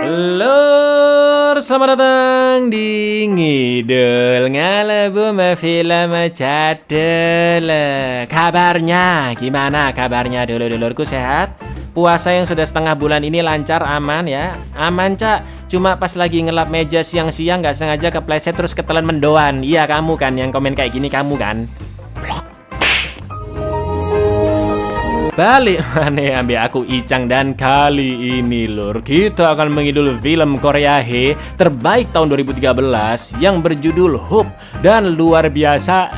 Lur, selamat datang di Ngidul Ngalebu Film Cadel. Kabarnya, gimana kabarnya dulurku, sehat? Puasa yang sudah setengah bulan ini lancar, aman ya? Aman, Cak. Cuma pas lagi ngelap meja siang-siang nggak sengaja kepleset terus ketelan mendoan. Iya, kamu kan yang komen kayak gini, kamu kan? Balik mana ambil aku Icang, dan kali ini lur kita akan mengidul film Korea terbaik tahun 2013 yang berjudul Hope, dan luar biasa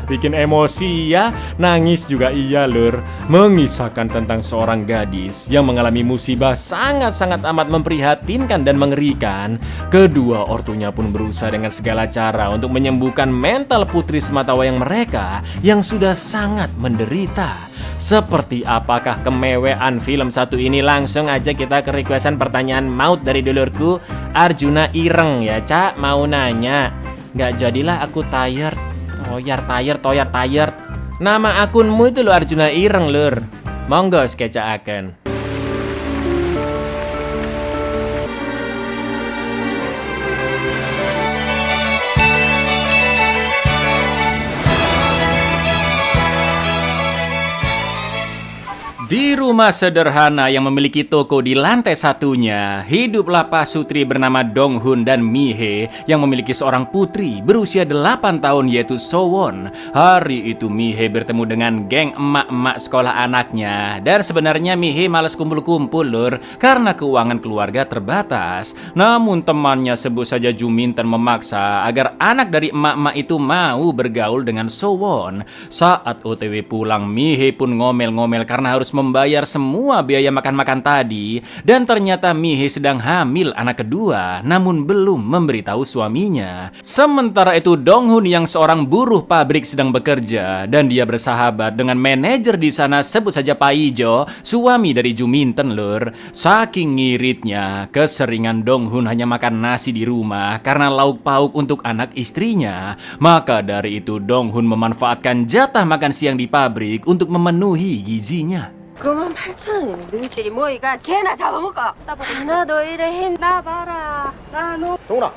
bikin emosi ya, nangis juga iya lur. Mengisahkan tentang seorang gadis yang mengalami musibah sangat-sangat amat memprihatinkan dan mengerikan. Kedua ortunya pun berusaha dengan segala cara untuk menyembuhkan mental putri sematawayang mereka yang sudah sangat menderita. Seperti apakah kemewean film satu ini? Langsung aja kita ke requestan pertanyaan maut dari dulurku Arjuna Ireng ya, Cak. Mau nanya, nggak jadilah aku tired. Toyar. Nama akunmu itu lo Arjuna Ireng lur. Monggo skecaaken. Di rumah sederhana yang memiliki toko di lantai satunya, hiduplah pasutri bernama Donghun dan Mihe yang memiliki seorang putri berusia 8 tahun yaitu Sowon. Hari itu Mihe bertemu dengan geng emak-emak sekolah anaknya, dan sebenarnya Mihe malas kumpul-kumpul lur karena keuangan keluarga terbatas. Namun temannya sebut saja Juminten memaksa agar anak dari emak-emak itu mau bergaul dengan Sowon. Saat OTW pulang, Mihe pun ngomel-ngomel karena harus membayar semua biaya makan-makan tadi, dan ternyata Mihe sedang hamil anak kedua namun belum memberitahu suaminya. Sementara itu Donghun yang seorang buruh pabrik sedang bekerja, dan dia bersahabat dengan manajer di sana sebut saja Pak Ijo, suami dari Juminten lur. Saking ngiritnya, keseringan Donghun hanya makan nasi di rumah karena lauk pauk untuk anak istrinya. Maka dari itu Donghun memanfaatkan jatah makan siang di pabrik untuk memenuhi gizinya. 98,000원인데 누구들이 모이가 개나 잡아먹어. 나도 이래 힘나 봐라. 나는 동훈아.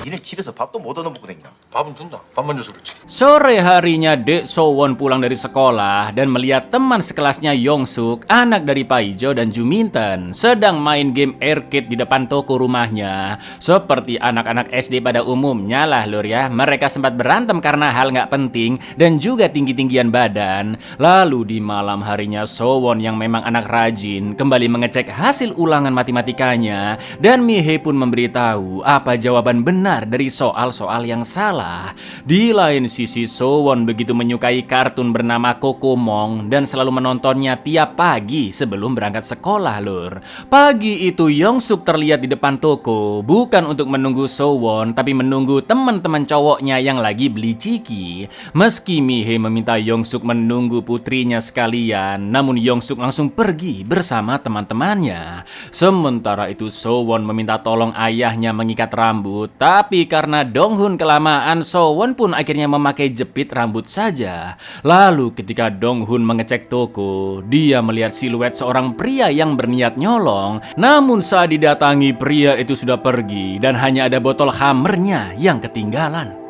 니네 집에서 밥도 못 얻어먹고 댕기나? 밥은 든다. 밥만 줘서 그렇지. Sore harinya Dek Sowon pulang dari sekolah dan melihat teman sekelasnya Yongsuk, anak dari Paijo dan Juminten, sedang main game arcade di depan toko rumahnya. Seperti anak-anak SD pada umumnya lah lur ya, mereka sempat berantem karena hal nggak penting dan juga tinggi-tinggian badan. Lalu di malam harinya Sowon yang memang anak rajin kembali mengecek hasil ulangan matematikanya, dan Mihe pun memberitahu apa jawaban benar dari soal-soal yang salah. Di lain sisi Sowon begitu menyukai kartun bernama Kokomong dan selalu menontonnya tiap pagi sebelum berangkat sekolah lur. Pagi itu Yongsuk terlihat di depan toko, bukan untuk menunggu Sowon tapi menunggu teman-teman cowoknya yang lagi beli ciki. Meski Mihe meminta Yongsuk menunggu putrinya sekalian, namun Yongsuk langsung pergi bersama teman-temannya. Sementara itu Sowon meminta tolong ayahnya mengikat rambut, tapi karena Donghun kelamaan, Sowon pun akhirnya memakai jepit rambut saja. Lalu ketika Donghun mengecek toko, dia melihat siluet seorang pria yang berniat nyolong. Namun saat didatangi, pria itu sudah pergi dan hanya ada botol Hammernya yang ketinggalan.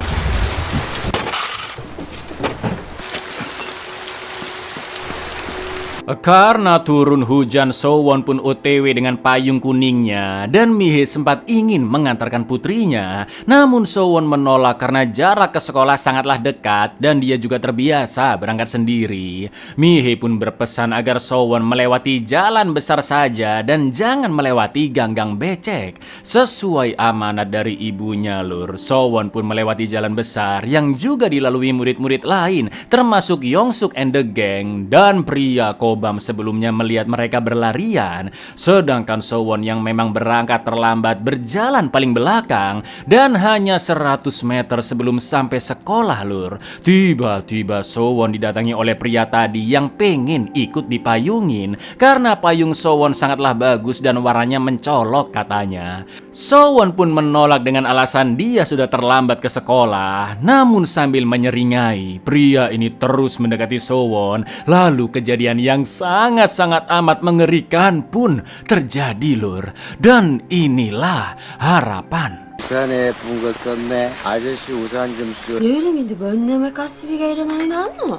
Karena turun hujan, Sowon pun OTW dengan payung kuningnya, dan Mihe sempat ingin mengantarkan putrinya. Namun Sowon menolak karena jarak ke sekolah sangatlah dekat dan dia juga terbiasa berangkat sendiri. Mihe pun berpesan agar Sowon melewati jalan besar saja dan jangan melewati gang-gang becek. Sesuai amanat dari ibunya lur, Sowon pun melewati jalan besar yang juga dilalui murid-murid lain termasuk Yongsuk and the gang dan pria Obam sebelumnya melihat mereka berlarian, sedangkan Sowon yang memang berangkat terlambat berjalan paling belakang dan hanya 100 meter sebelum sampai sekolah lur. Tiba-tiba Sowon didatangi oleh pria tadi yang pengen ikut dipayungin karena payung Sowon sangatlah bagus dan warnanya mencolok katanya. Sowon pun menolak dengan alasan dia sudah terlambat ke sekolah. Namun sambil menyeringai, pria ini terus mendekati Sowon. Lalu kejadian yang sangat-sangat amat mengerikan pun terjadi lur. Dan inilah harapan. 우산에 붕거 썼네. 아저씨 우산 좀 씌워. 여름인데 뭔 놈의 가스비가 이래 많이 났노?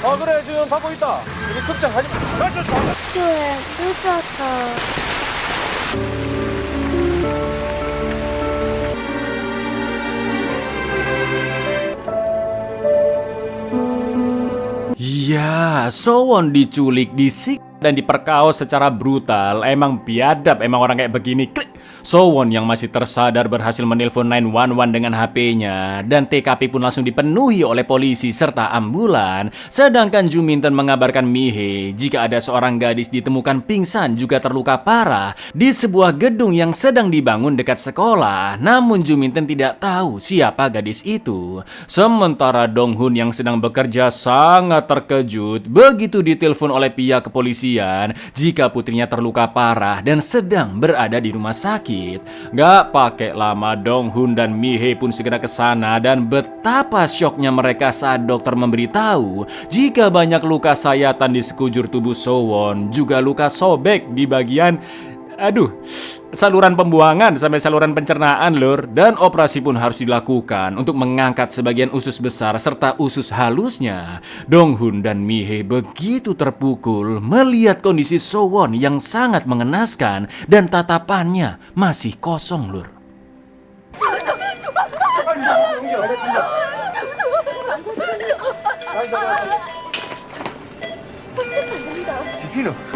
아 그래 지금 받고 있다. 우리 극장 가지 마. 학교에 늦어서. Ya, Sowon diculik, disik dan diperkaos secara brutal. Emang biadab, emang orang kayak begini. Klik. Sowon yang masih tersadar berhasil menelpon 911 dengan HP-nya dan TKP pun langsung dipenuhi oleh polisi serta ambulan. Sedangkan Juminten mengabarkan Mihe jika ada seorang gadis ditemukan pingsan juga terluka parah di sebuah gedung yang sedang dibangun dekat sekolah. Namun Juminten tidak tahu siapa gadis itu. Sementara Donghun yang sedang bekerja sangat terkejut begitu ditelepon oleh pihak kepolisian jika putrinya terluka parah dan sedang berada di rumah sakit. Gak pakai lama Donghun dan Mihe pun segera ke sana dan betapa syoknya mereka saat dokter memberitahu jika banyak luka sayatan di sekujur tubuh Sowon, juga luka sobek di bagian saluran pembuangan sampai saluran pencernaan lur. Dan operasi pun harus dilakukan untuk mengangkat sebagian usus besar serta usus halusnya. Donghun dan Mihe begitu terpukul melihat kondisi Sowon yang sangat mengenaskan dan tatapannya masih kosong lur. 비피는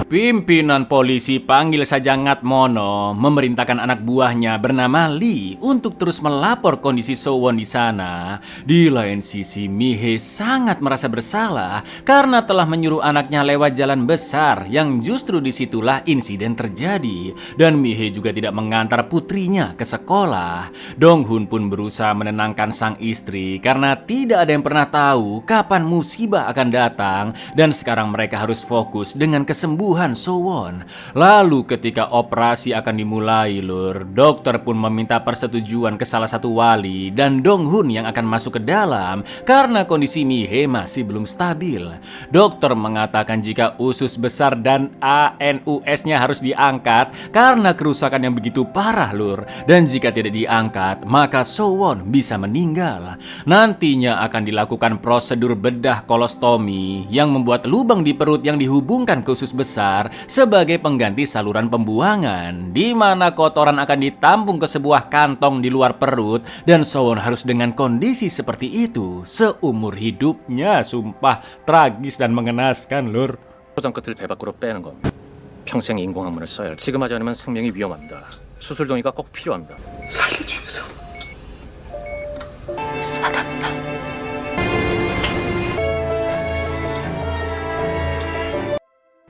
Pimpinan polisi, panggil saja Ngatmono, memerintahkan anak buahnya bernama Lee untuk terus melapor kondisi Sowon di sana. Di lain sisi, Mihe sangat merasa bersalah karena telah menyuruh anaknya lewat jalan besar yang justru disitulah insiden terjadi. Dan Mihe juga tidak mengantar putrinya ke sekolah. Donghun pun berusaha menenangkan sang istri karena tidak ada yang pernah tahu kapan musibah akan datang dan sekarang mereka harus fokus dengan kesembuhan Sowon. Lalu ketika operasi akan dimulai lur, dokter pun meminta persetujuan ke salah satu wali dan Donghun yang akan masuk ke dalam karena kondisi Mihe masih belum stabil. Dokter mengatakan jika usus besar dan ANUS-nya harus diangkat karena kerusakan yang begitu parah lur, dan jika tidak diangkat maka Sowon bisa meninggal. Nantinya akan dilakukan prosedur bedah kolostomi yang membuat lubang di perut yang dihubungkan ke usus besar sebagai pengganti saluran pembuangan, di mana kotoran akan ditampung ke sebuah kantong di luar perut dan Sowon harus dengan kondisi seperti itu seumur hidupnya. Sumpah tragis dan mengenaskan lur. 포장 끝을 배 밖으로 빼는 겁니다. 평생 인공항문을 써야 할. 지금 하지 않으면 생명이 위험합니다. 수술 동의가 꼭 필요합니다. 살기 위해서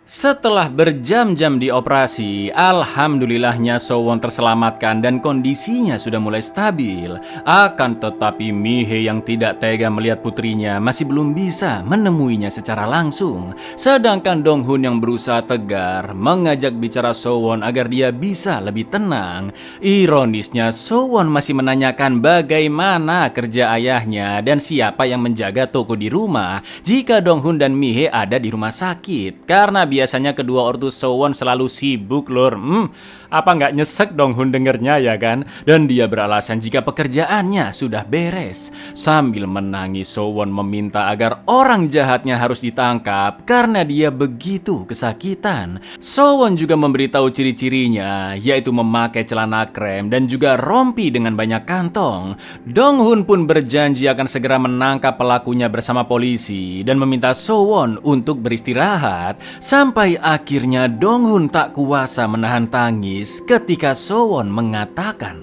Setelah berjam-jam dioperasi, alhamdulillahnya Sowon terselamatkan dan kondisinya sudah mulai stabil. Akan tetapi Mihe yang tidak tega melihat putrinya masih belum bisa menemuinya secara langsung. Sedangkan Donghun yang berusaha tegar mengajak bicara Sowon agar dia bisa lebih tenang. Ironisnya Sowon masih menanyakan bagaimana kerja ayahnya dan siapa yang menjaga toko di rumah jika Donghun dan Mihe ada di rumah sakit. Karena biasanya kedua ortu Sowon selalu sibuk lur. Apa nggak nyesek Donghun dengernya ya kan? Dan dia beralasan jika pekerjaannya sudah beres. Sambil menangis Sowon meminta agar orang jahatnya harus ditangkap karena dia begitu kesakitan. Sowon juga memberitahu ciri-cirinya, yaitu memakai celana krem dan juga rompi dengan banyak kantong. Donghun pun berjanji akan segera menangkap pelakunya bersama polisi dan meminta Sowon untuk beristirahat. Sampai akhirnya Donghun tak kuasa menahan tangis ketika Sowon mengatakan,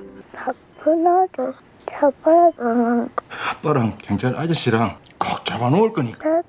아빠랑 경찰 아저씨랑 꼭 잡아놓을 거니까.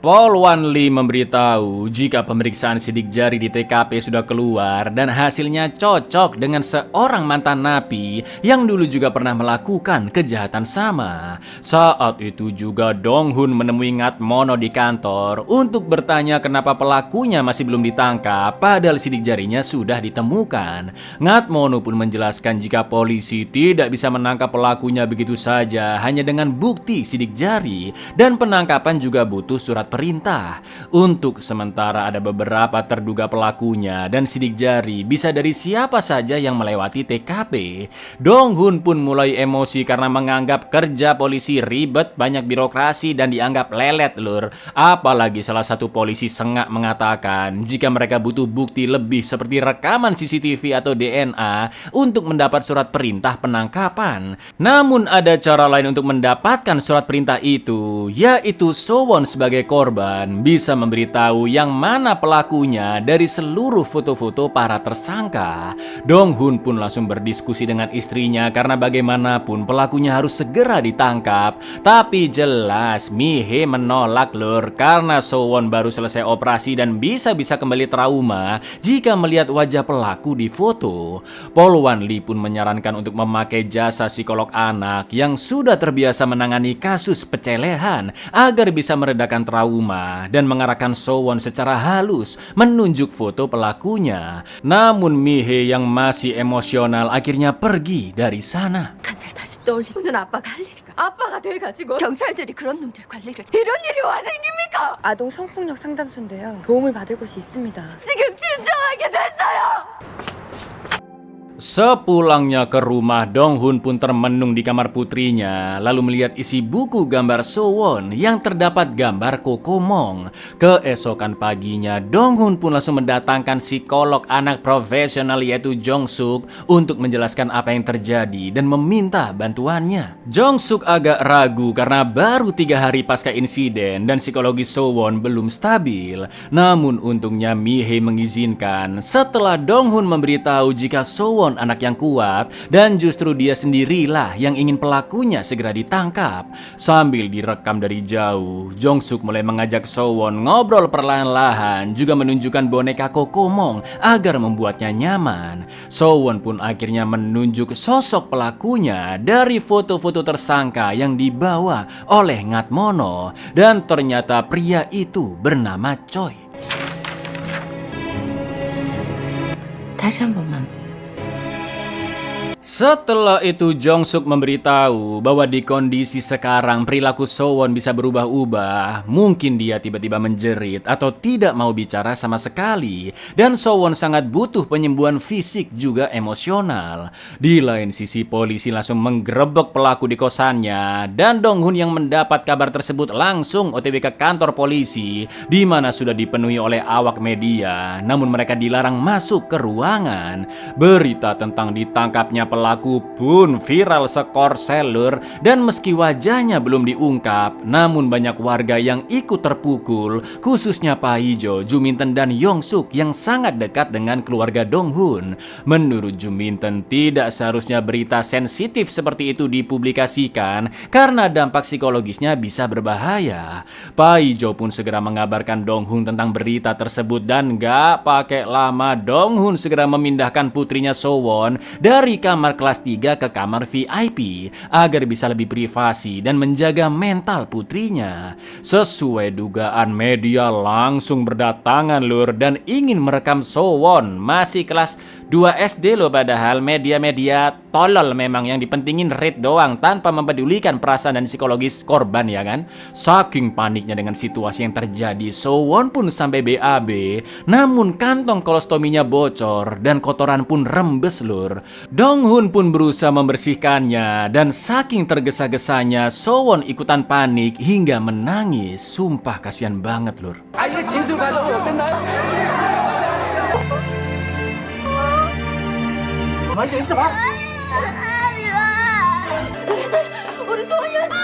Polwan Lee memberitahu jika pemeriksaan sidik jari di TKP sudah keluar dan hasilnya cocok dengan seorang mantan napi yang dulu juga pernah melakukan kejahatan sama. Saat itu juga Dong-hun menemui Ngatmono di kantor untuk bertanya kenapa pelakunya masih belum ditangkap padahal sidik jarinya sudah ditemukan. Ngatmono pun menjelaskan jika polisi tidak bisa menangkap pelakunya begitu saja hanya dengan bukti sidik jari dan penangkapan juga butuh surat perintah. Untuk sementara ada beberapa terduga pelakunya dan sidik jari bisa dari siapa saja yang melewati TKP. Dong-hun pun mulai emosi karena menganggap kerja polisi ribet, banyak birokrasi dan dianggap lelet lur. Apalagi salah satu polisi sengak mengatakan jika mereka butuh bukti lebih seperti rekaman CCTV atau DNA untuk mendapat surat perintah penangkapan. Namun ada cara lain untuk mendapatkan surat perintah itu, yaitu Sowon sebagai korban bisa memberitahu yang mana pelakunya dari seluruh foto-foto para tersangka. Dong-hun pun langsung berdiskusi dengan istrinya karena bagaimanapun pelakunya harus segera ditangkap. Tapi jelas Mi-hee menolak lur karena Sowon baru selesai operasi dan bisa-bisa kembali trauma jika melihat wajah pelaku di foto. Polwan Lee pun menyarankan untuk memakai jasa psikolog anak yang sudah terbiasa menangani kasus pecelehan agar bisa meredakan trauma dan mengarahkan Sowon secara halus menunjuk foto pelakunya. Namun Mi-hee yang masih emosional akhirnya pergi dari sana. 간날 다시 떠올리고 는 아빠가 할 일이가 아빠가 돼가지고 경찰들이 그런 놈들 관리를 이런 일이 와 생깁니까? 아동 성폭력 상담소인데요. 도움을 받을 곳이 있습니다. 지금 진정하게 됐어요. Sepulangnya ke rumah, Dong-hun pun termenung di kamar putrinya, lalu melihat isi buku gambar Sowon yang terdapat gambar Kokomong. Keesokan paginya, Dong-hun pun langsung mendatangkan psikolog anak profesional yaitu Jong-suk untuk menjelaskan apa yang terjadi dan meminta bantuannya. Jong-suk agak ragu karena baru 3 hari pasca insiden dan psikologi Sowon belum stabil. Namun untungnya Mi-hee mengizinkan setelah Dong-hun memberitahu jika Sowon anak yang kuat dan justru dia sendirilah yang ingin pelakunya segera ditangkap. Sambil direkam dari jauh, Jong-suk mulai mengajak Sowon ngobrol perlahan-lahan, juga menunjukkan boneka Kokomong agar membuatnya nyaman. Sowon pun akhirnya menunjuk sosok pelakunya dari foto-foto tersangka yang dibawa oleh Ngatmono dan ternyata pria itu bernama Choi. 다시 한 번만. Setelah itu Jong-suk memberitahu bahwa di kondisi sekarang perilaku Sowon bisa berubah-ubah. Mungkin dia tiba-tiba menjerit atau tidak mau bicara sama sekali. Dan Sowon sangat butuh penyembuhan fisik juga emosional. Di lain sisi polisi langsung menggerebek pelaku di kosannya. Dan Dong-hun yang mendapat kabar tersebut langsung OTW ke kantor polisi, di mana sudah dipenuhi oleh awak media. Namun mereka dilarang masuk ke ruangan. Berita tentang ditangkapnya pelaku pun viral sekorsel lur, dan meski wajahnya belum diungkap, namun banyak warga yang ikut terpukul, khususnya Pak Ijo, Juminten dan Yongsuk yang sangat dekat dengan keluarga Dong-hun. Menurut Juminten, tidak seharusnya berita sensitif seperti itu dipublikasikan karena dampak psikologisnya bisa berbahaya. Pak Ijo pun segera mengabarkan Dong-hun tentang berita tersebut dan gak pakai lama Dong-hun segera memindahkan putrinya Sowon dari kamar kelas 3 ke kamar VIP agar bisa lebih privasi dan menjaga mental putrinya. Sesuai dugaan, media langsung berdatangan lur dan ingin merekam Sowon. Masih kelas 2 SD loh, padahal media-media tolol memang yang dipentingin rate doang tanpa mempedulikan perasaan dan psikologis korban ya kan. Saking paniknya dengan situasi yang terjadi, Sowon pun sampai BAB, namun kantong kolostominya bocor dan kotoran pun rembes lur. Dong-hun pun berusaha membersihkannya dan saking tergesa-gesanya Sowon ikutan panik hingga menangis. Sumpah kasihan banget lur. 우리 소윤아.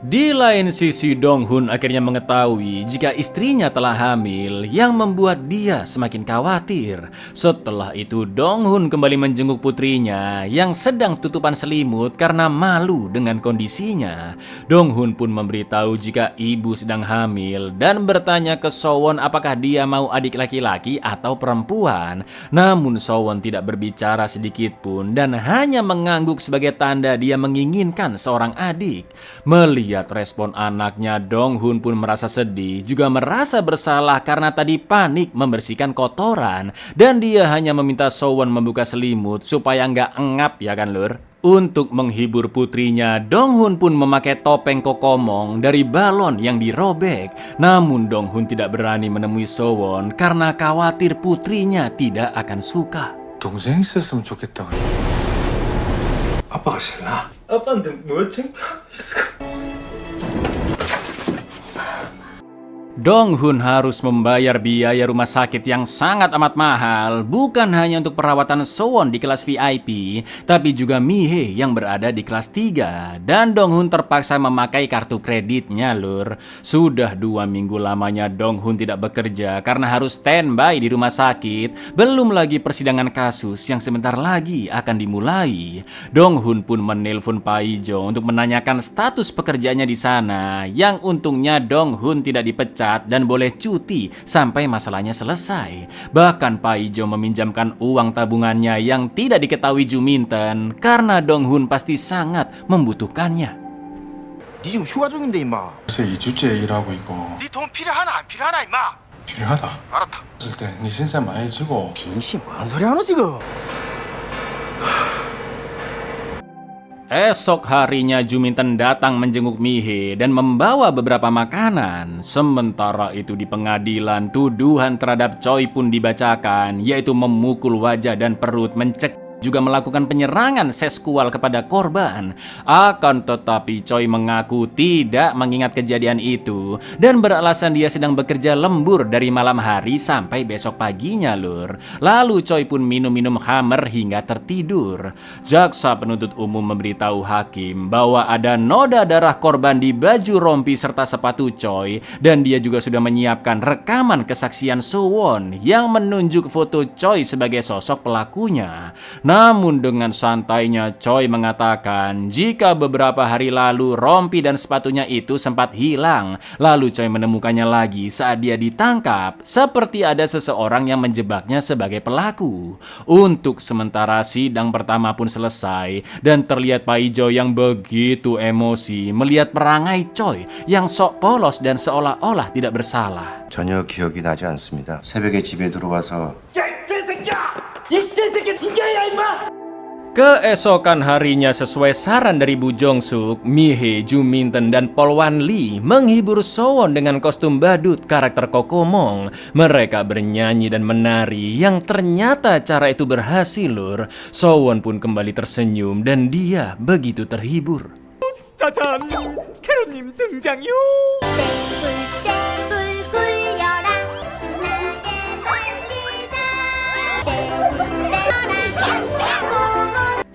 Di lain sisi, Dong-hun akhirnya mengetahui jika istrinya telah hamil yang membuat dia semakin khawatir. Setelah itu, Dong-hun kembali menjenguk putrinya yang sedang tutupan selimut karena malu dengan kondisinya. Dong-hun pun memberitahu jika ibu sedang hamil dan bertanya ke So-won apakah dia mau adik laki-laki atau perempuan. Namun So-won tidak berbicara sedikit pun dan hanya mengangguk sebagai tanda dia menginginkan seorang adik. Melihat respon anaknya, Dong-hun pun merasa sedih, juga merasa bersalah karena tadi panik membersihkan kotoran dan dia hanya meminta So-won membuka selimut supaya nggak engap ya kan lur. Untuk menghibur putrinya, Dong-hun pun memakai topeng kokomong dari balon yang dirobek. Namun Dong-hun tidak berani menemui So-won karena khawatir putrinya tidak akan suka. 동생 있었으면 좋겠다 그래. 아빠가 싫나? 아빠한테 뭘 챙겨? Dong-hun harus membayar biaya rumah sakit yang sangat amat mahal, bukan hanya untuk perawatan So-won di kelas VIP, tapi juga Mi-hee yang berada di kelas 3. Dan Dong-hun terpaksa memakai kartu kreditnya lur. Sudah 2 minggu lamanya Dong-hun tidak bekerja karena harus standby di rumah sakit, belum lagi persidangan kasus yang sebentar lagi akan dimulai. Dong-hun pun menelpon Pai-jo untuk menanyakan status pekerjaannya di sana, yang untungnya Dong-hun tidak dipecat dan boleh cuti sampai masalahnya selesai. Bahkan Pai-jo meminjamkan uang tabungannya yang tidak diketahui Juminten karena Dong-hun pasti sangat membutuhkannya. 니 지금 휴가 중인데 임마. 벌써 2주째 일하고 있고 니 돈 필요하나 안 필요하나 임마. 필요하다. 알았다. 있을 때 네 신세 많이 지고 빈씨 뭔 소리 하노 지금. Esok harinya Juminten datang menjenguk Mi-hee dan membawa beberapa makanan. Sementara itu di pengadilan, tuduhan terhadap Choi pun dibacakan, yaitu memukul wajah dan perut, juga melakukan penyerangan seksual kepada korban. Akan tetapi Choi mengaku tidak mengingat kejadian itu dan beralasan dia sedang bekerja lembur dari malam hari sampai besok paginya lur. Lalu Choi pun minum-minum khamer hingga tertidur. Jaksa penuntut umum memberitahu hakim bahwa ada noda darah korban di baju rompi serta sepatu Choi, dan dia juga sudah menyiapkan rekaman kesaksian So-won yang menunjuk foto Choi sebagai sosok pelakunya. Namun dengan santainya Choi mengatakan jika beberapa hari lalu rompi dan sepatunya itu sempat hilang. Lalu Choi menemukannya lagi saat dia ditangkap, seperti ada seseorang yang menjebaknya sebagai pelaku. Untuk sementara sidang pertama pun selesai dan terlihat Pai-jo yang begitu emosi melihat perangai Choi yang sok polos dan seolah-olah tidak bersalah. 전혀 기억이 나지 않습니다. 새벽에 집에 들어와서 Keesokan harinya sesuai saran dari Bu Jong-suk, Mi-hee, Juminten, dan Polwan Lee menghibur So-won dengan kostum badut karakter Kokomong. Mereka bernyanyi dan menari yang ternyata cara itu berhasil lur. So-won pun kembali tersenyum dan dia begitu terhibur. 짜잔! 캐로님 등장요!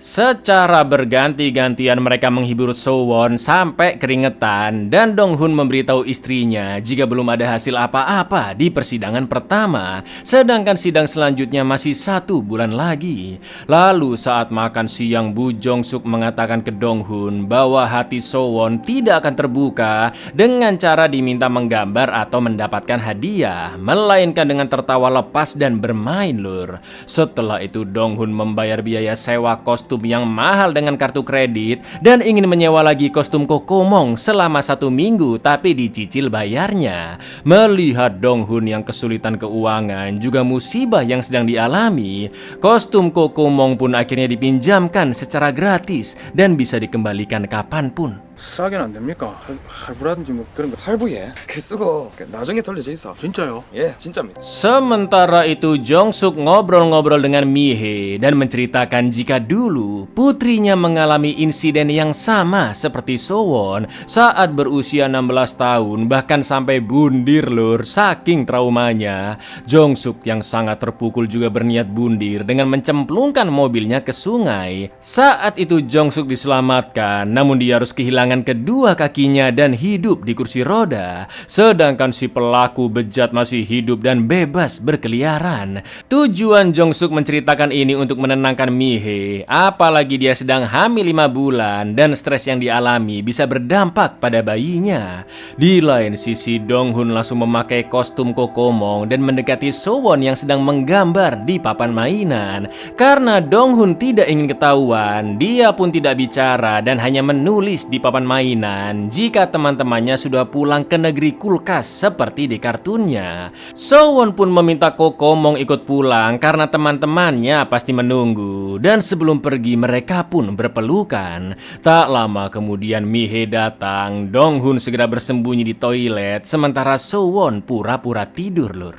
Secara berganti-gantian mereka menghibur So-won sampai keringetan dan Dong-hun memberitahu istrinya jika belum ada hasil apa-apa di persidangan pertama, sedangkan sidang selanjutnya masih 1 bulan lagi. Lalu saat makan siang, Bu Jong-suk mengatakan ke Dong-hun bahwa hati So-won tidak akan terbuka dengan cara diminta menggambar atau mendapatkan hadiah, melainkan dengan tertawa lepas dan bermain lur. Setelah itu Dong-hun membayar biaya sewa kostum yang mahal dengan kartu kredit dan ingin menyewa lagi kostum Kokomong selama 1 minggu tapi dicicil bayarnya. Melihat Dong-hun yang kesulitan keuangan juga musibah yang sedang dialami, kostum Kokomong pun akhirnya dipinjamkan secara gratis dan bisa dikembalikan kapanpun. 싸게는 안 됩니까? 할부라든지 뭐 그런 거. 할부예. 그 쓰고 나중에 돌려져 있어. 진짜요? 예, 진짜입니다. Sementara itu Jong-suk ngobrol-ngobrol dengan Mi-hee dan menceritakan jika dulu putrinya mengalami insiden yang sama seperti So-won saat berusia 16 tahun, bahkan sampai bundir lur saking traumanya. Jong-suk yang sangat terpukul juga berniat bundir dengan mencemplungkan mobilnya ke sungai. Saat itu Jong-suk diselamatkan, namun dia harus kehilangan kehilangan kedua kakinya dan hidup di kursi roda, sedangkan si pelaku bejat masih hidup dan bebas berkeliaran. Tujuan Jong-suk menceritakan ini untuk menenangkan Mi-hee, apalagi dia sedang hamil 5 bulan dan stres yang dialami bisa berdampak pada bayinya. Di lain sisi, Dong-hun langsung memakai kostum Kokomong dan mendekati So-won yang sedang menggambar di papan mainan. Karena Dong-hun tidak ingin ketahuan, dia pun tidak bicara dan hanya menulis di papan mainan jika teman-temannya sudah pulang ke negeri kulkas seperti di kartunnya. So-won pun meminta Kokomong ikut pulang karena teman-temannya pasti menunggu, dan sebelum pergi mereka pun berpelukan. Tak lama kemudian Mi-hee datang. Dong-hun segera bersembunyi di toilet sementara So-won pura-pura tidur, lur.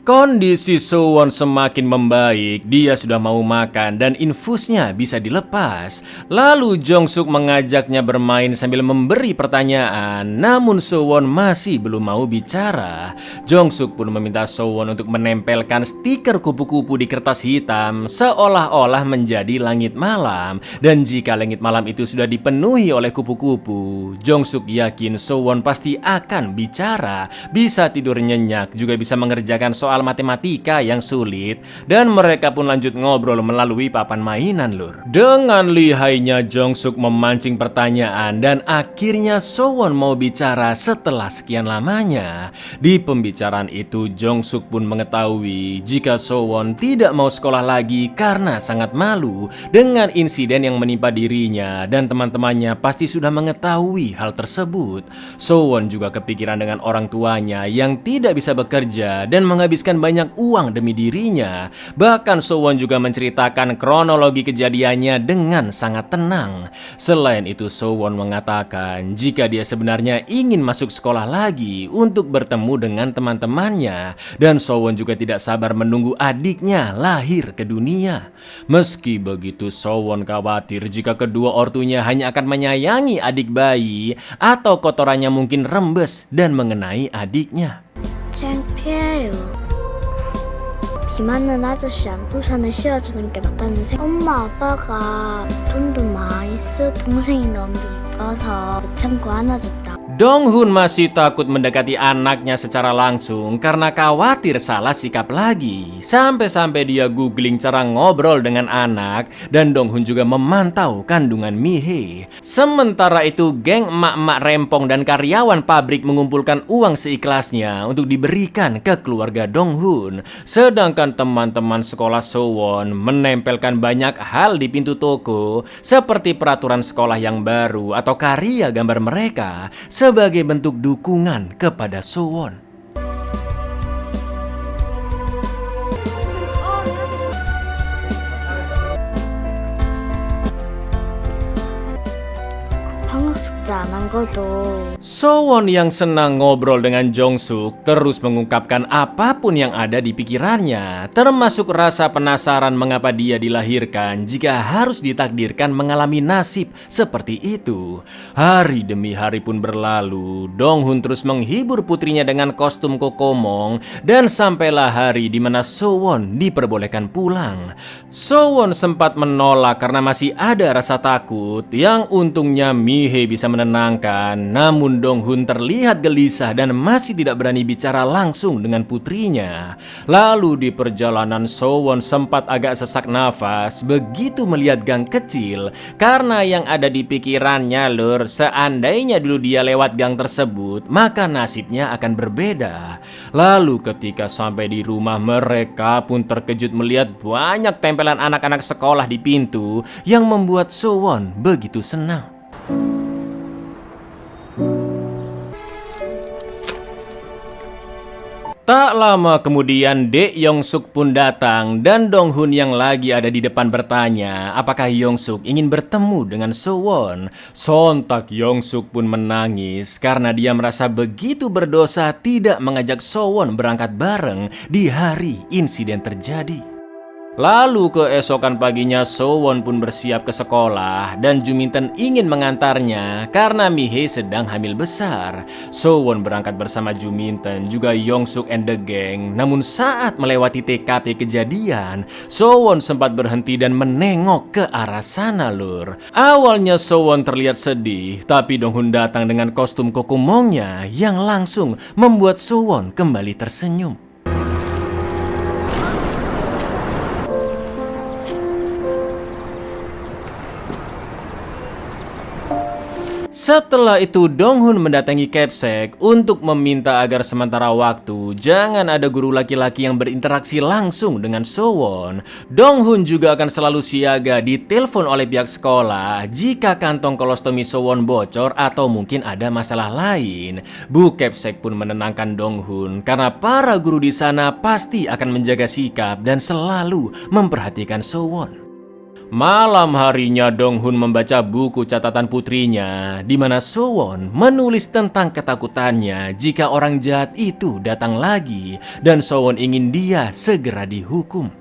Kondisi So-won semakin membaik, dia sudah mau makan dan infusnya bisa dilepas. Lalu Jong-suk mengajaknya bermain sambil memberi pertanyaan, namun So-won masih belum mau bicara. Jong-suk pun meminta So-won untuk menempelkan stiker kupu-kupu di kertas hitam seolah-olah menjadi langit malam. Dan jika langit malam itu sudah dipenuhi oleh kupu-kupu, Jong-suk yakin So-won pasti akan bicara, bisa tidur nyenyak, juga bisa mengerjakan soal matematika yang sulit, dan mereka pun lanjut ngobrol melalui papan mainan, lur. Dengan lihainya Jong-suk memancing pertanyaan dan akhirnya So-won mau bicara setelah sekian lamanya. Di pembicaraan itu Jong-suk pun mengetahui jika So-won tidak mau sekolah lagi karena sangat malu dengan insiden yang menimpa dirinya, dan teman-temannya pasti sudah mengetahui hal tersebut. So-won juga kepikiran dengan orang tuanya yang tidak bisa bekerja dan menghabiskan banyak uang demi dirinya. Bahkan So-won juga menceritakan kronologi kejadiannya dengan sangat tenang. Selain itu So-won mengatakan jika dia sebenarnya ingin masuk sekolah lagi untuk bertemu dengan teman-temannya, dan So-won juga tidak sabar menunggu adiknya lahir ke dunia. Meski begitu, So-won khawatir jika kedua ortunya hanya akan menyayangi adik bayi atau kotorannya mungkin rembes dan mengenai adiknya. 창피해요. 비 맞는 아저씨 안부산을 씌워주는 게 맞다는 생각. 엄마 아빠가 돈도 많이 쓰고 동생이 너무 이뻐서 못 참고 안아줬다. Dong-hun masih takut mendekati anaknya secara langsung karena khawatir salah sikap lagi. Sampai-sampai dia googling cara ngobrol dengan anak, dan Dong-hun juga memantau kandungan Mi-hee. Sementara itu geng emak-emak rempong dan karyawan pabrik mengumpulkan uang seikhlasnya untuk diberikan ke keluarga Dong-hun. Sedangkan teman-teman sekolah So-won menempelkan banyak hal di pintu toko seperti peraturan sekolah yang baru atau karya gambar mereka sebagai bentuk dukungan kepada So-won. 방학 숙제 안 한 거도 So-won yang senang ngobrol dengan Jong-suk terus mengungkapkan apapun yang ada di pikirannya, termasuk rasa penasaran mengapa dia dilahirkan jika harus ditakdirkan mengalami nasib seperti itu. Hari demi hari pun berlalu, Dong-hun terus menghibur putrinya dengan kostum Kokomong, dan sampailah hari di mana So-won diperbolehkan pulang. So-won sempat menolak karena masih ada rasa takut, yang untungnya Mi-hee bisa menenangkan. Namun Dong-hun terlihat gelisah dan masih tidak berani bicara langsung dengan putrinya. Lalu di perjalanan So-won sempat agak sesak nafas begitu melihat gang kecil, karena yang ada di pikirannya, lur, seandainya dulu dia lewat gang tersebut maka nasibnya akan berbeda. Lalu ketika sampai di rumah, mereka pun terkejut melihat banyak tempelan anak-anak sekolah di pintu yang membuat So-won begitu senang. Tak lama kemudian Dae Yong-suk pun datang, dan Dong-hun yang lagi ada di depan bertanya apakah Yong-suk ingin bertemu dengan So-won. Sontak Yong-suk pun menangis karena dia merasa begitu berdosa tidak mengajak So-won berangkat bareng di hari insiden terjadi. Lalu keesokan paginya Sowon pun bersiap ke sekolah dan Juminten ingin mengantarnya karena Mihei sedang hamil besar. Sowon berangkat bersama Juminten juga Yongsuk and the gang. Namun saat melewati TKP kejadian, Sowon sempat berhenti dan menengok ke arah sana lur. Awalnya Sowon terlihat sedih, tapi Donghun datang dengan kostum kokomongnya yang langsung membuat Sowon kembali tersenyum. Setelah itu Donghun mendatangi Capsek untuk meminta agar sementara waktu jangan ada guru laki-laki yang berinteraksi langsung dengan Sowon. Donghun juga akan selalu siaga ditelepon oleh pihak sekolah jika kantong kolostomi Sowon bocor atau mungkin ada masalah lain. Bu Capsek pun menenangkan Donghun karena para guru di sana pasti akan menjaga sikap dan selalu memperhatikan Sowon. Malam harinya Donghun membaca buku catatan putrinya di mana Sowon menulis tentang ketakutannya jika orang jahat itu datang lagi dan Sowon ingin dia segera dihukum.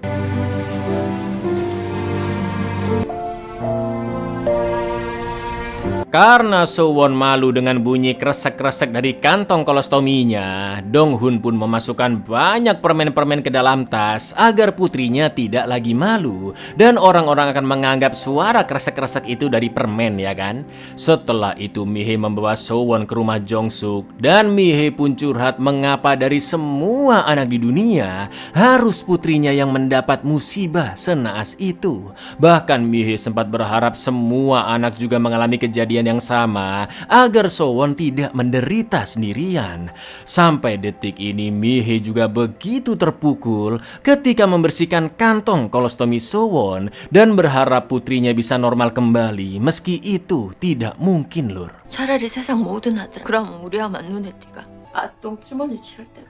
Karena Sowon malu dengan bunyi kresek-kresek dari kantong kolostominya, Donghun pun memasukkan banyak permen-permen ke dalam tas agar putrinya tidak lagi malu dan orang-orang akan menganggap suara kresek-kresek itu dari permen, ya kan? Setelah itu Mihei membawa Sowon ke rumah Jongsuk dan Mihei pun curhat mengapa dari semua anak di dunia harus putrinya yang mendapat musibah senaas itu. Bahkan Mihei sempat berharap semua anak juga mengalami kejadian yang sama agar Sowon tidak menderita sendirian. Sampai detik ini Mihei juga begitu terpukul ketika membersihkan kantong kolostomi Sowon dan berharap putrinya bisa normal kembali meski itu tidak mungkin lur. 차라리 세상 모든 아들 그럼 우리 아마 눈에 띄가 아똥 주머니 치울 때가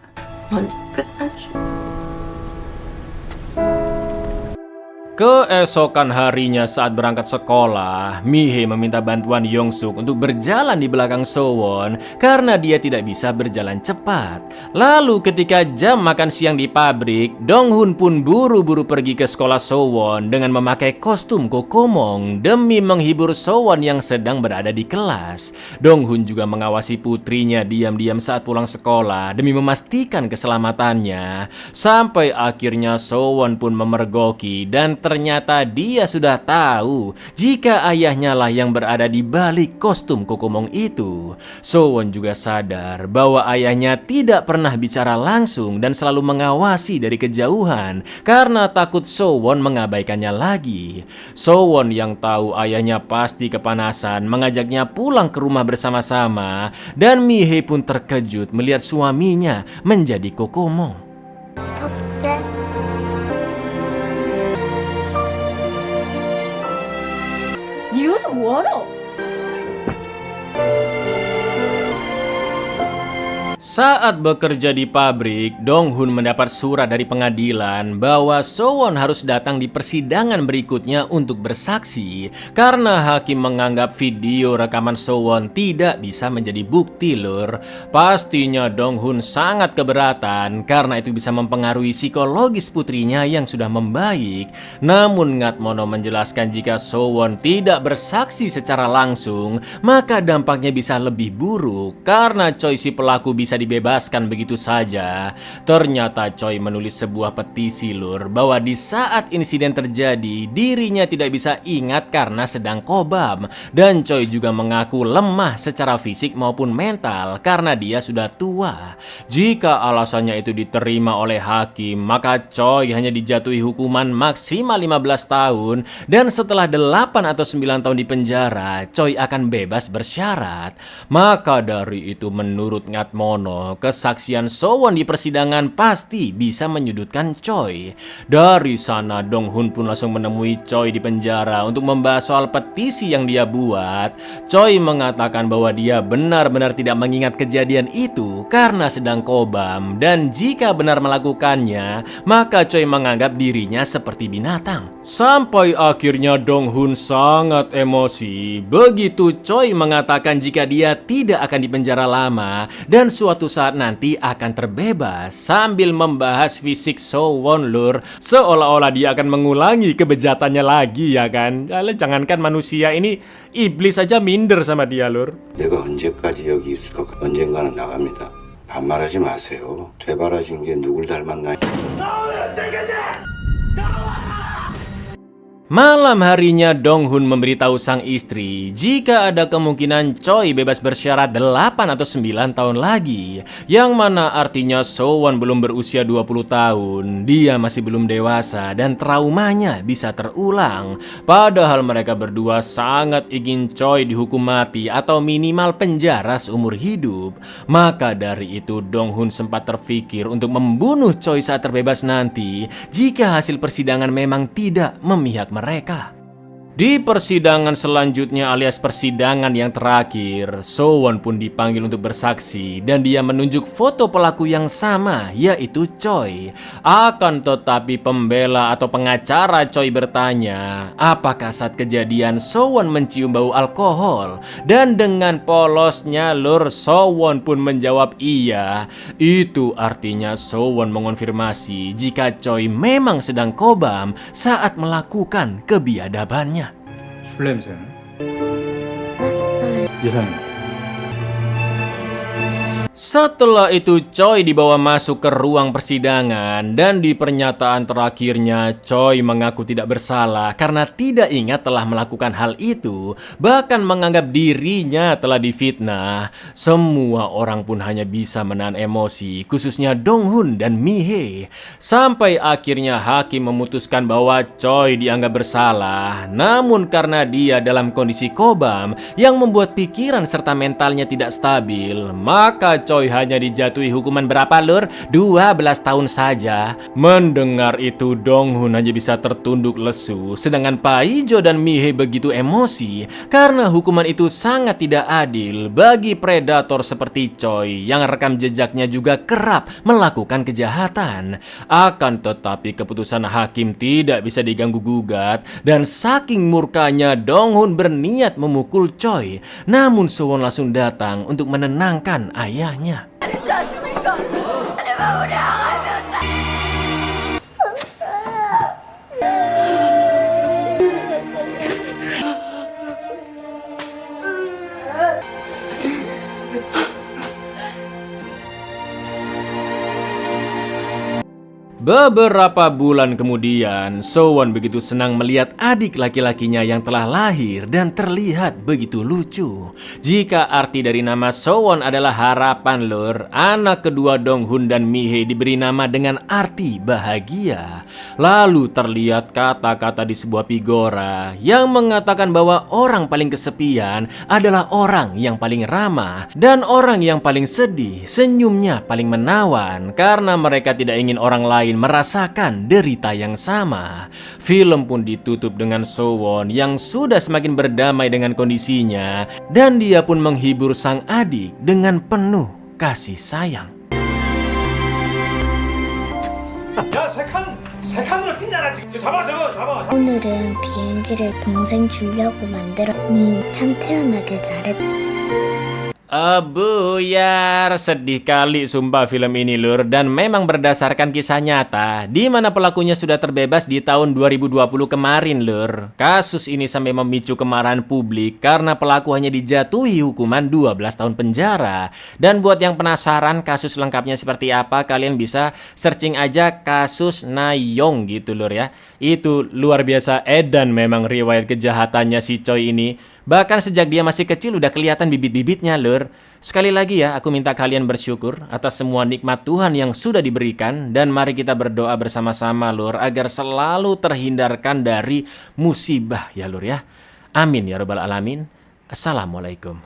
먼저 끝나지. Keesokan harinya saat berangkat sekolah, Mihei meminta bantuan Yongsuk untuk berjalan di belakang Sowon karena dia tidak bisa berjalan cepat. Lalu ketika jam makan siang di pabrik, Donghun pun buru-buru pergi ke sekolah Sowon dengan memakai kostum kokomong demi menghibur Sowon yang sedang berada di kelas. Donghun juga mengawasi putrinya diam-diam saat pulang sekolah demi memastikan keselamatannya. Sampai akhirnya Sowon pun memergoki dan ternyata dia sudah tahu jika ayahnya lah yang berada di balik kostum kokomong itu. Sowon juga sadar bahwa ayahnya tidak pernah bicara langsung dan selalu mengawasi dari kejauhan karena takut Sowon mengabaikannya lagi. Sowon yang tahu ayahnya pasti kepanasan mengajaknya pulang ke rumah bersama-sama dan Mihei pun terkejut melihat suaminya menjadi kokomong. 덕재. 니 여기서 뭐하러? Saat bekerja di pabrik, Donghun mendapat surat dari pengadilan bahwa Sowon harus datang di persidangan berikutnya untuk bersaksi karena hakim menganggap video rekaman Sowon tidak bisa menjadi bukti lur. Pastinya Donghun sangat keberatan karena itu bisa mempengaruhi psikologis putrinya yang sudah membaik. Namun Ngatmono menjelaskan jika Sowon tidak bersaksi secara langsung, maka dampaknya bisa lebih buruk karena Choi si pelaku bisa dibebaskan begitu saja. Ternyata Choi menulis sebuah petisi lur bahwa di saat insiden terjadi dirinya tidak bisa ingat karena sedang kobam dan Choi juga mengaku lemah secara fisik maupun mental karena dia sudah tua. Jika alasannya itu diterima oleh hakim, maka Choi hanya dijatuhi hukuman maksimal 15 tahun dan setelah 8 atau 9 tahun di penjara Choi akan bebas bersyarat. Maka dari itu menurut Ngatmono, kesaksian Sowon di persidangan pasti bisa menyudutkan Choi. Dari sana Donghun pun langsung menemui Choi di penjara untuk membahas soal petisi yang dia buat. Choi mengatakan bahwa dia benar-benar tidak mengingat kejadian itu karena sedang kobam dan jika benar melakukannya, maka Choi menganggap dirinya seperti binatang. Sampai akhirnya Donghun sangat emosi begitu Choi mengatakan jika dia tidak akan dipenjara lama dan suatu suatu saat nanti akan terbebas, sambil membahas fisik So-won lur, seolah-olah dia akan mengulangi kebejatannya lagi ya kan. Jangankan manusia, ini iblis aja minder sama dia lur. 내가 언제까지 여기 있을 것 언젠가는 나갑니다. 반말하지 마세요. 되바라진 게 누굴 닮았나. Malam harinya Dong-hun memberitahu sang istri jika ada kemungkinan Choi bebas bersyarat 8 atau 9 tahun lagi, yang mana artinya So-won belum berusia 20 tahun, dia masih belum dewasa dan traumanya bisa terulang. Padahal mereka berdua sangat ingin Choi dihukum mati atau minimal penjara seumur hidup. Maka dari itu Dong-hun sempat terfikir untuk membunuh Choi saat terbebas nanti jika hasil persidangan memang tidak memihak mereka. Di persidangan selanjutnya alias persidangan yang terakhir, So-won pun dipanggil untuk bersaksi dan dia menunjuk foto pelaku yang sama, yaitu Choi. Akan tetapi pembela atau pengacara Choi bertanya, apakah saat kejadian So-won mencium bau alkohol? Dan dengan polosnya lur, So-won pun menjawab iya. Itu artinya So-won mengonfirmasi jika Choi memang sedang kobam saat melakukan kebiadabannya. 술 냄새는? 났어요. 예상이. Setelah itu Choi dibawa masuk ke ruang persidangan dan di pernyataan terakhirnya Choi mengaku tidak bersalah karena tidak ingat telah melakukan hal itu, bahkan menganggap dirinya telah difitnah. Semua orang pun hanya bisa menahan emosi, khususnya Dong-hun dan Mi-hee. Sampai akhirnya hakim memutuskan bahwa Choi dianggap bersalah, namun karena dia dalam kondisi kobam yang membuat pikiran serta mentalnya tidak stabil, maka Choi hanya dijatuhi hukuman berapa lur? 12 tahun saja. Mendengar itu Dong-hun hanya bisa tertunduk lesu, sedangkan Paijo dan Mi-hee begitu emosi karena hukuman itu sangat tidak adil bagi predator seperti Choi yang rekam jejaknya juga kerap melakukan kejahatan. Akan tetapi keputusan hakim tidak bisa diganggu gugat dan saking murkanya Dong-hun berniat memukul Choi, namun So-won langsung datang untuk menenangkan ayahnya. Beberapa bulan kemudian, So-won begitu senang melihat adik laki-lakinya yang telah lahir dan terlihat begitu lucu. Jika arti dari nama So-won adalah harapan lur, anak kedua Dong-hun dan Mi-hee diberi nama dengan arti bahagia. Lalu terlihat kata-kata di sebuah pigora yang mengatakan bahwa orang paling kesepian adalah orang yang paling ramah dan orang yang paling sedih senyumnya paling menawan karena mereka tidak ingin orang lain merasakan derita yang sama. Film pun ditutup dengan So-won yang sudah semakin berdamai dengan kondisinya dan dia pun menghibur sang adik dengan penuh kasih sayang. 야, 세 칸으로 뛰잖아 지금. 잡아. 오늘은 비행기를 동생 주려고 만들었니. 참 태어나길 잘했다. Buyar, sedih kali sumpah film ini lur, dan memang berdasarkan kisah nyata di mana pelakunya sudah terbebas di tahun 2020 kemarin lur. Kasus ini sampai memicu kemarahan publik karena pelaku hanya dijatuhi hukuman 12 tahun penjara. Dan buat yang penasaran kasus lengkapnya seperti apa, kalian bisa searching aja kasus Na-young gitu lur ya. Itu luar biasa edan memang riwayat kejahatannya si Choi ini. Bahkan sejak dia masih kecil udah kelihatan bibit-bibitnya lur. Sekali lagi ya, aku minta kalian bersyukur atas semua nikmat Tuhan yang sudah diberikan. Dan mari kita berdoa bersama-sama lur, agar selalu terhindarkan dari musibah ya lur ya. Amin ya rabbal alamin. Assalamualaikum.